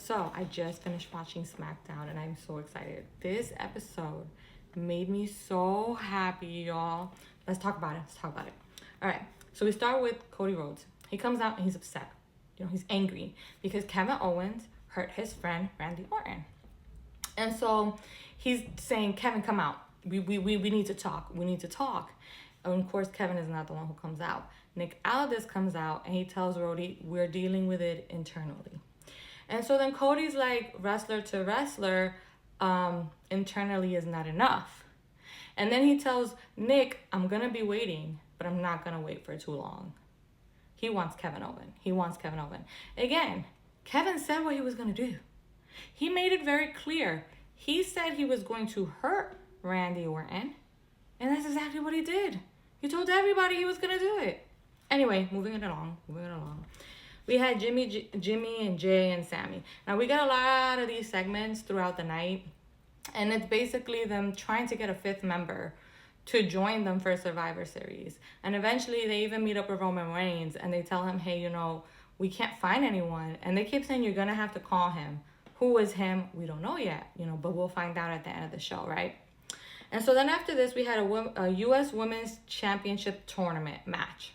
So I just finished watching SmackDown and I'm so excited. This episode made me so happy, y'all. Let's talk about it. All right. So we start with Cody Rhodes. He comes out and he's upset. He's angry because Kevin Owens hurt his friend Randy Orton. And so he's saying, Kevin, come out. We need to talk. We need to talk. And of course, Kevin is not the one who comes out. Nick Aldis comes out and he tells Rhodey, we're dealing with it internally. And so then Cody's like, wrestler to wrestler, internally is not enough. And then he tells Nick, I'm going to be waiting, but I'm not going to wait for too long. He wants Kevin Owen. Again, Kevin said what he was going to do. He made it very clear. He said he was going to hurt Randy Orton, and that's exactly what he did. He told everybody he was going to do it. Anyway, moving it along. We had Jimmy and Jay and Sammy. Now, we got a lot of these segments throughout the night, and it's basically them trying to get a fifth member to join them for Survivor Series. And eventually, they even meet up with Roman Reigns, and they tell him, hey, we can't find anyone. And they keep saying, you're going to have to call him. Who is him? We don't know yet, but we'll find out at the end of the show, right? And so then after this, we had a U.S. Women's Championship Tournament match.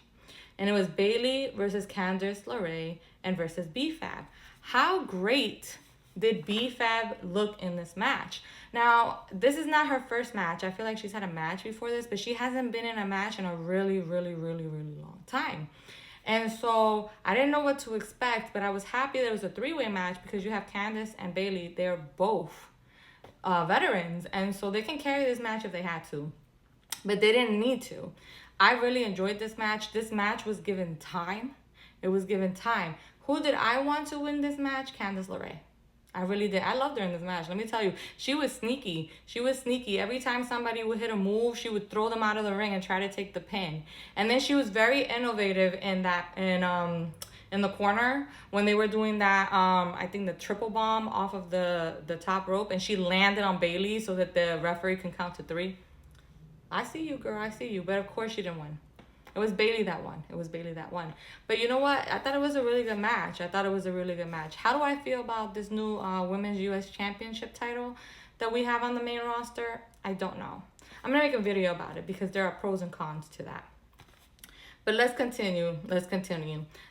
And it was Bayley versus Candice LeRae and versus B-Fab. How great did B-Fab look in this match? Now, this is not her first match. I feel like she's had a match before this, but she hasn't been in a match in a really, really, really, really long time. And so I didn't know what to expect, but I was happy there was a three-way match because you have Candice and Bayley. They're both veterans, and so they can carry this match if they had to. But they didn't need to. I really enjoyed this match. This match was given time. It was given time. Who did I want to win this match? Candice LeRae. I really did. I loved her in this match. Let me tell you, she was sneaky. Every time somebody would hit a move, she would throw them out of the ring and try to take the pin. And then she was very innovative in the corner when they were doing that, I think the triple bomb off of the top rope, and she landed on Bayley so that the referee can count to 3. I see you, girl. I see you. But of course she didn't win. It was Bayley that won. But you know what? I thought it was a really good match. How do I feel about this new Women's U.S. Championship title that we have on the main roster? I don't know. I'm going to make a video about it because there are pros and cons to that. But let's continue.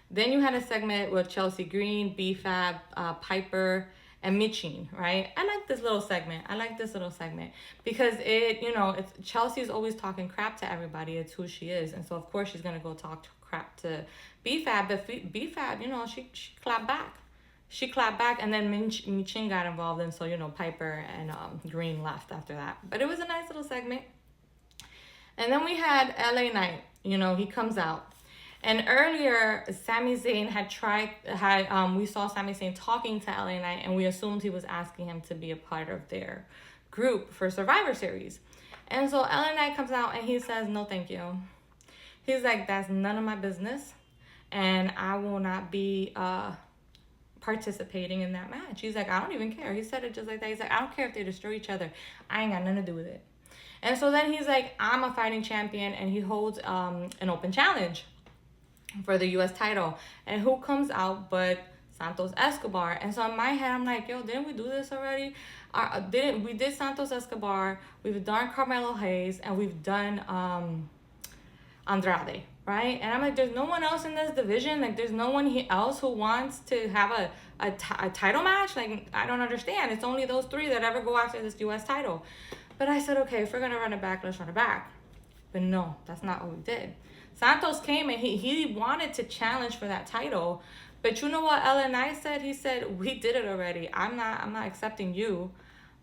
Then you had a segment with Chelsea Green, B-Fab, Piper, and Michin, right? I like this little segment because it's Chelsea's always talking crap to everybody. It's who she is. And so, of course, she's going to go talk crap to B-Fab. But B-Fab, she clapped back. And then Michin got involved. And so, Piper and Green left after that. But it was a nice little segment. And then we had LA Knight. He comes out. And earlier, Sami Zayn we saw Sami Zayn talking to LA Knight, and we assumed he was asking him to be a part of their group for Survivor Series. And so LA Knight comes out and he says, no, thank you. He's like, that's none of my business, and I will not be participating in that match. He's like, I don't even care. He said it just like that. He's like, I don't care if they destroy each other. I ain't got nothing to do with it. And so then he's like, I'm a fighting champion, and he holds an open challenge for the U.S. title. And who comes out but Santos Escobar? And so in my head, I'm like, yo, didn't we do this already? We did Santos Escobar, we've done Carmelo Hayes, and we've done Andrade, right? And I'm like, there's no one else in this division. Like, there's no one else who wants to have a title match. Like, I don't understand. It's only those 3 that ever go after this U.S. title. But I said, okay, if we're going to run it back, let's run it back. But no, that's not what we did. Santos came and he wanted to challenge for that title. But you know what LA Knight said? He said, we did it already. I'm not accepting you.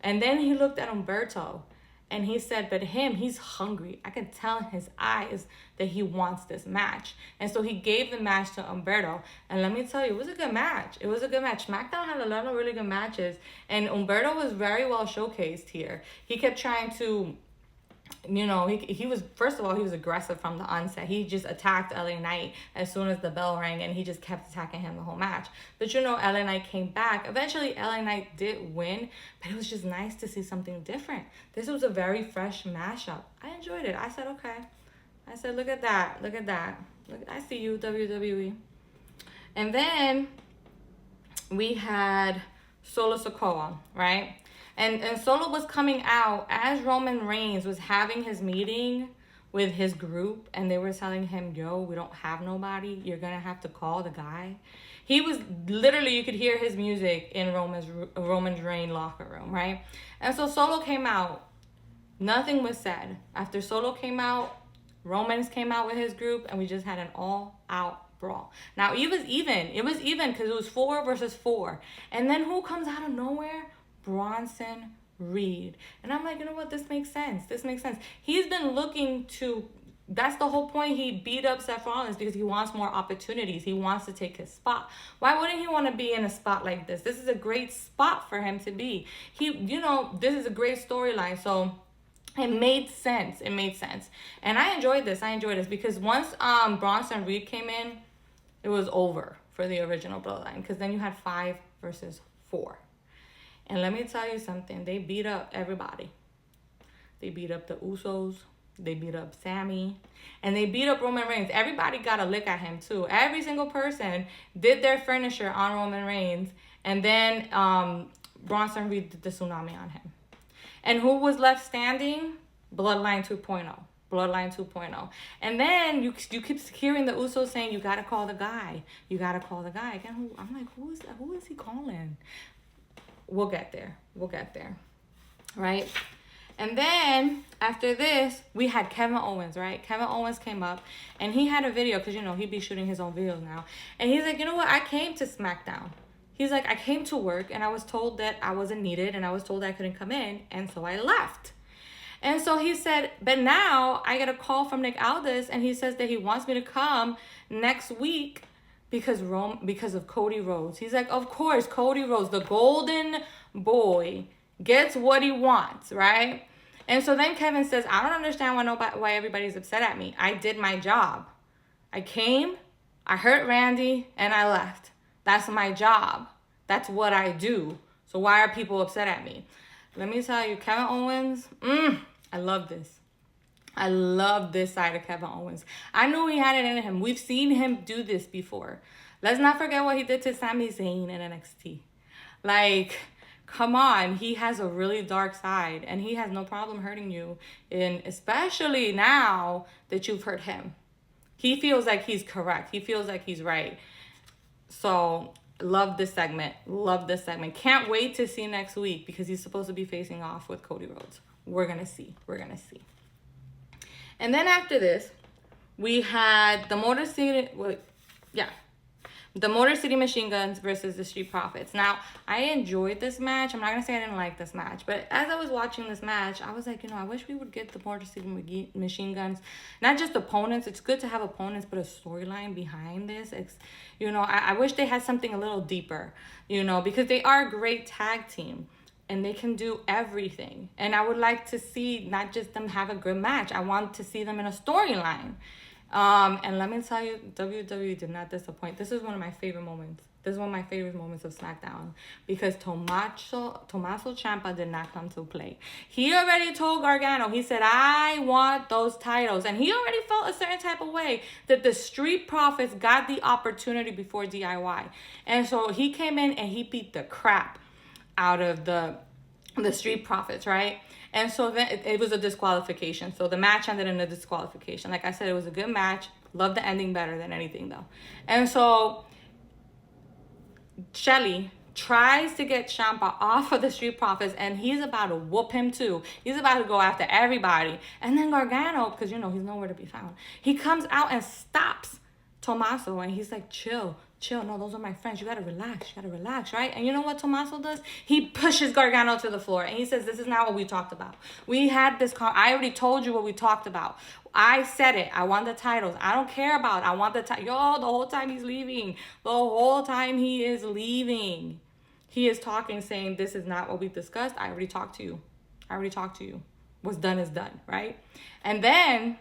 And then he looked at Humberto and he said, but he's hungry. I can tell in his eyes that he wants this match. And so he gave the match to Humberto. And let me tell you, it was a good match. SmackDown had a lot of really good matches. And Humberto was very well showcased here. He kept trying to, he was, first of all, he was aggressive from the onset. He just attacked LA Knight as soon as the bell rang, and he just kept attacking him the whole match. But LA Knight came back. Eventually, LA Knight did win, but it was just nice to see something different. This was a very fresh mashup. I enjoyed it. I said, okay. I said, look at that. I see you, WWE. And then we had Solo Sikoa, right? And Solo was coming out as Roman Reigns was having his meeting with his group, and they were telling him, yo, we don't have nobody. You're going to have to call the guy. He was literally, you could hear his music in Roman's Reigns locker room, right? And so Solo came out. Nothing was said. After Solo came out, Romans came out with his group, and we just had an all-out brawl. Now, it was even. It was even because it was 4 versus 4. And then who comes out of nowhere? Bronson Reed. And I'm like, you know what? This makes sense. This makes sense. He's been looking to... That's the whole point. He beat up Seth Rollins because he wants more opportunities. He wants to take his spot. Why wouldn't he want to be in a spot like this? This is a great spot for him to be. This is a great storyline. So it made sense. It made sense. And I enjoyed this. Because once Bronson Reed came in, it was over for the original Bloodline. Because then you had 5 versus 4. And let me tell you something. They beat up everybody. They beat up the Usos. They beat up Sammy. And they beat up Roman Reigns. Everybody got a lick at him, too. Every single person did their finisher on Roman Reigns. And then Bronson Reed did the tsunami on him. And who was left standing? Bloodline 2.0. Bloodline 2.0. And then you keep hearing the Usos saying, you got to call the guy. You got to call the guy. Again, I'm like, who is that? Who is he calling? We'll get there. Right? And then after this, we had Kevin Owens, right? Kevin Owens came up and he had a video because, he'd be shooting his own videos now. And he's like, you know what? I came to SmackDown. He's like, I came to work and I was told that I wasn't needed and I was told I couldn't come in. And so I left. And so he said, but now I get a call from Nick Aldis and he says that he wants me to come next week because of Cody Rhodes. He's like, of course, Cody Rhodes, the golden boy, gets what he wants, right? And so then Kevin says, I don't understand why everybody's upset at me. I did my job. I came, I hurt Randy, and I left. That's my job. That's what I do. So why are people upset at me? Let me tell you, Kevin Owens, I love this. I love this side of Kevin Owens. I knew he had it in him. We've seen him do this before. Let's not forget what he did to Sami Zayn in NXT. Like, come on. He has a really dark side, and he has no problem hurting you, and especially now that you've hurt him. He feels like he's correct. He feels like he's right. So, love this segment. Can't wait to see next week because he's supposed to be facing off with Cody Rhodes. We're going to see. And then after this, we had the Motor City Machine Guns versus the Street Profits. Now, I enjoyed this match. I'm not going to say I didn't like this match. But as I was watching this match, I was like, I wish we would get the Motor City Machine Guns. Not just opponents. It's good to have opponents, but a storyline behind this. It's, I wish they had something a little deeper, because they are a great tag team. And they can do everything. And I would like to see not just them have a good match. I want to see them in a storyline. And let me tell you, WWE did not disappoint. This is one of my favorite moments. Of SmackDown. Because Tommaso Ciampa did not come to play. He already told Gargano, he said, I want those titles. And he already felt a certain type of way that the Street Profits got the opportunity before DIY. And so he came in and he beat the crap out of the Street Profits, right? And so then it was a disqualification. So the match ended in a disqualification. Like I said, it was a good match. Love the ending better than anything, though. And so Shelly tries to get Ciampa off of the Street Profits, and he's about to whoop him too. He's about to go after everybody. And then Gargano, because, he's nowhere to be found, he comes out and stops Tommaso, and he's like, chill. No, those are my friends. You gotta relax, right? And you know what Tommaso does? He pushes Gargano to the floor, and he says, this is not what we talked about. We had this, I already told you what we talked about. I said it. I want the titles. I don't care about it. I want the title. Yo, the whole time he's leaving. The whole time he is leaving. He is talking, saying, this is not what we discussed. I already talked to you. What's done is done, right? And then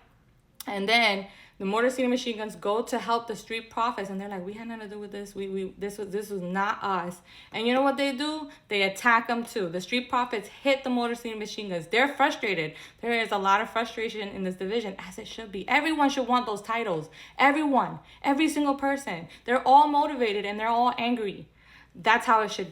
the Motor City Machine Guns go to help the Street Profits, and they're like, we had nothing to do with this. This was not us. And you know what they do? They attack them too. The Street Profits hit the Motor City Machine Guns. They're frustrated. There is a lot of frustration in this division, as it should be. Everyone should want those titles. Everyone. Every single person. They're all motivated and they're all angry. That's how it should be.